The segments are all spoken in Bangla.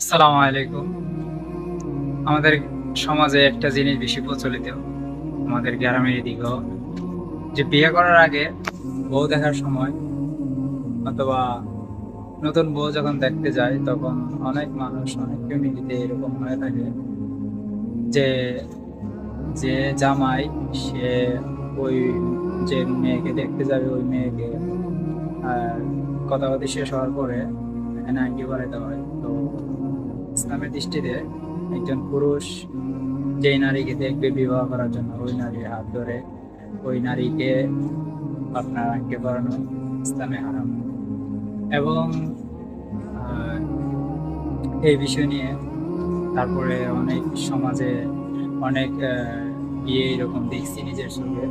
আসসালামু আলাইকুম। আমাদের সমাজে একটা জিনিস বেশি প্রচলিত, আমাদের গ্রামের এদিকেও, যে বিয়ে করার আগে বউ দেখার সময় অথবা নতুন বউ যখন দেখতে যায় তখন অনেক মানুষ, অনেক ফ্যামিলিতে এরকম হয়ে থাকে যে যে জামাই সে ওই যে মেয়েকে দেখতে যাবে ওই মেয়েকে কথাবার্তা শেষ হওয়ার পরে এখানে আঙ্গি করাইতে হয়। তো ইসলামের দৃষ্টিতে একজন পুরুষ যেই নারীকে দেখবে বিবাহ করার জন্য ওই নারীর হাত ধরে ওই নারীকে আপনার আঙ্গি করানো ইসলামে হারাম। এবং আহ, এই বিষয় নিয়ে তারপরে অনেক সমাজে অনেক বিয়ে এরকম দেখছি নিজের চোখে,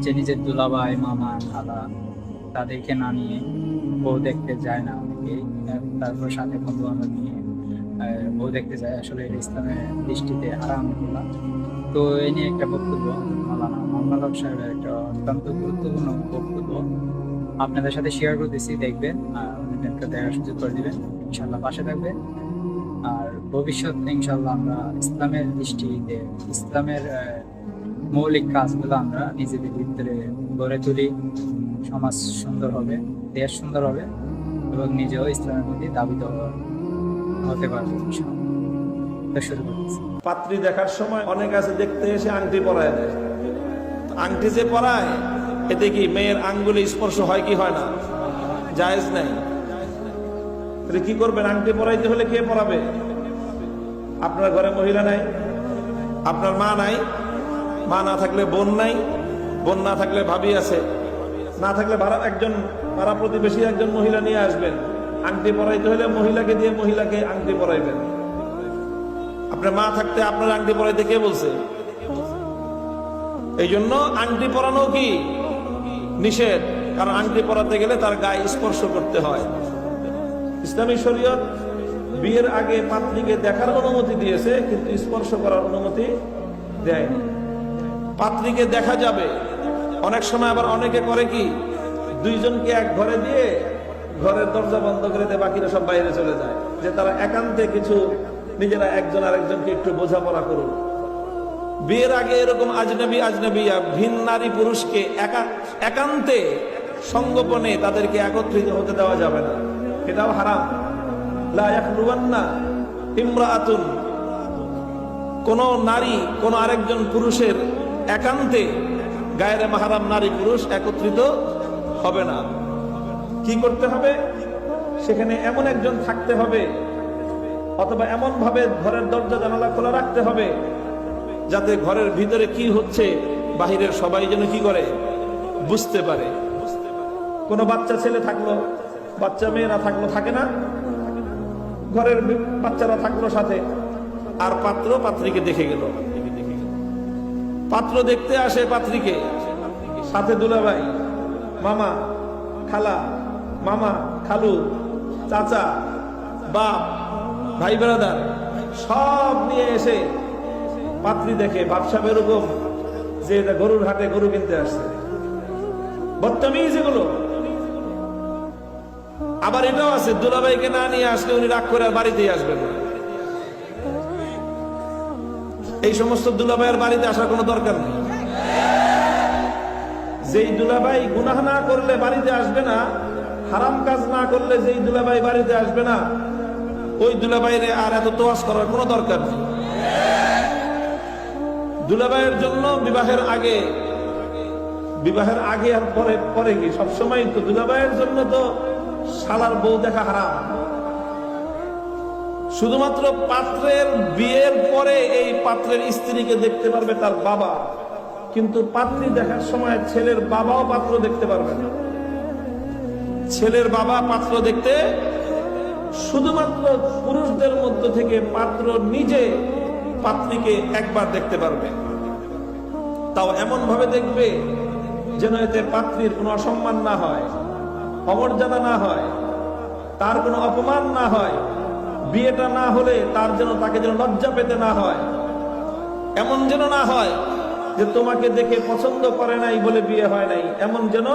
যে নিজের দুলাভাই, মামা, খালা তাদেরকে না নিয়ে বউ দেখতে যায় না অনেকেই। তারপর সাথে বন্ধু বান্ধব নিয়ে বউ দেখতে যায়। আসলে এটা ইসলামের দৃষ্টিতে হারাম এগুলা। তো এই নিয়ে একটা বক্তব্য মাওলানা মোহাম্মদ হক সাহেবের একটা অত্যন্ত গুরুত্বপূর্ণ বক্তব্য আপনাদের সাথে শেয়ার করতেছি, দেখবেন আর একটা দেখার সুযোগ করে দিবেন, ইনশাল্লাহ পাশে থাকবেন। আর ভবিষ্যতে ইনশাল্লাহ আমরা ইসলামের দৃষ্টিতে ইসলামের মৌলিক কাজগুলো আমরা নিজেদের ভিতরে গড়ে তুলি, সমাজ সুন্দর হবে, দেশ সুন্দর হবে এবং নিজেও ইসলামের প্রতি দাবিত হতে পারবো ইনশাল্লাহ। তো শুরু করতেছি। পাত্রী দেখার সময় অনেক আছে দেখতে এসে আংটি পরায় দেয়। আংটি যে পরায় এতে কি মেয়ের আঙ্গুলে স্পর্শ হয় কি হয় না? জায়েজ নাই। তাহলে কি করবেন? আংটি পরাইতে হলে কে পরাবে? আপনার ঘরে মহিলা নাই, আপনার মা নাই, মা না থাকলে বোন নাই, বোন না থাকলে ভাবি আছে, না থাকলে একজন পাড়া প্রতিবেশী একজন মহিলা নিয়ে আসবেন। আংটি পরাইতে হলে মহিলাকে দিয়ে মহিলাকে আংটি পরাইবেন। আপনার মা থাকতে আপনার আংটি পরাইতে কে বলছে? এই জন্য আংটি পরানো কি নিষেধ, কারণ আংটি পরাতে গেলে তার গায়ে স্পর্শ করতে হয়। ইসলামী শরীয়ত বিয়ের আগে পাত্রীকে দেখার অনুমতি দিয়েছে, কিন্তু স্পর্শ করার অনুমতি দেয়নি। পাত্রীকে দেখা যাবে, অনেক সময় আবার অনেকে করে কি দুইজনকে এক ঘরে দিয়ে ঘরের দরজা বন্ধ করে দেয়, বাকিরা সব বাইরে চলে যায়, যে তারা একান্তে কিছু নিজেরা একজন আরেকজনকে একটু বোঝাপড়া করুন। বিয়ের আগে এরকম আজনবিয়া ভিন নারী পুরুষকে একান্তে সঙ্গোপনে তাদেরকে একত্রিত হতে দেওয়া যাবে না, এটাও হারাম। লা ইয়াখলুওয়ান্না ইমরাআতুন, কোন নারী কোন আরেকজন পুরুষের একান্তে গায়রে মাহরাম নারী পুরুষ একত্রিত হবে না। কি করতে হবে? সেখানে এমন একজন থাকতে হবে অথবা এমন ভাবে ঘরের দরজা জানালা খোলা রাখতে হবে যাতে ঘরের ভিতরে কি হচ্ছে বাহিরের সবাই যেন কি করে বুঝতে পারে। কোনো বাচ্চা ছেলে থাকলো, বাচ্চা মেয়েরা থাকলো, থাকে না, ঘরের বাচ্চারা থাকলো সাথে, আর পাত্র পাত্রীকে দেখে গেল। পাত্র দেখতে আসে পাত্রীকে, সাথে দুলাভাই, মামা, খালা, মামা, খালু, চাচা, বাপ, ভাই ব্রাদার সব নিয়ে এসে পাত্রী দেখে। ভাবসাব এরকম যে এটা গরুর হাটে গরু কিনতে আসছে। বদতমিজ এগুলো। আবার এটাও আছে, দুলাভাইকে না নিয়ে আসলে উনি রাগ করে আর বাড়িতেই আসবেন না। এই সমস্ত দুলাভাইয়ের বাড়িতে আসার কোনো দরকার নেই। যেই দুলাভাই গুনাহ না করলে বাড়িতে আসবে না, হারাম কাজ না করলে যেই দুলাভাই বাড়িতে আসবে না, ওই দুলাভাইরে আর এত তোয়াজ করার কোনো দরকার নেই। দুলাভাইয়ের জন্য বিবাহের আগে আর পরে পরে কি সবসময় তো দুলাভাইয়ের জন্য তো শালার বউ দেখা হারাম। শুধুমাত্র পাত্রের বিয়ের পরে এই পাত্রের স্ত্রীকে দেখতে পারবে তার বাবা, কিন্তু পাত্রী দেখার সময় ছেলের বাবাও পাত্র দেখতে পারবে না। ছেলের বাবা পাত্র দেখতে শুধুমাত্র পুরুষদের মধ্য থেকে পাত্র নিজে পাত্রীকে একবার দেখতে পারবে, তাও এমন ভাবে দেখবে যেন এতে পাত্রীর কোনো অসম্মান না হয়, অমর্যাদা না হয়, তার কোনো অপমান না হয়। বিয়েটা না হলে তার যেন তাকে যেন লজ্জা পেতে না হয়, এমন যেন না হয় যে তোমাকে দেখে পছন্দ করে নাই বলে বিয়ে হয় নাই, এমন যেন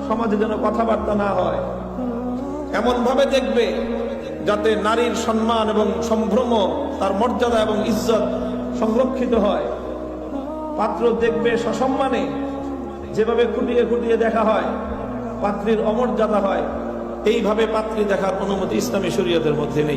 সমাজে যেন কথাবার্তা না হয়। এমন ভাবে দেখবে যাতে নারীর সম্মান এবং সম্ভ্রম, তার মর্যাদা এবং ইজ্জত সংরক্ষিত হয়। পাত্র দেখবে সসম্মানে, যেভাবে খুঁটিয়ে খুঁটিয়ে দেখা হয় পাত্রীর অমর্যাদা হয়, এইভাবে পাত্রী দেখার অনুমতি ইসলামী শরীয়তের মধ্যে নেই।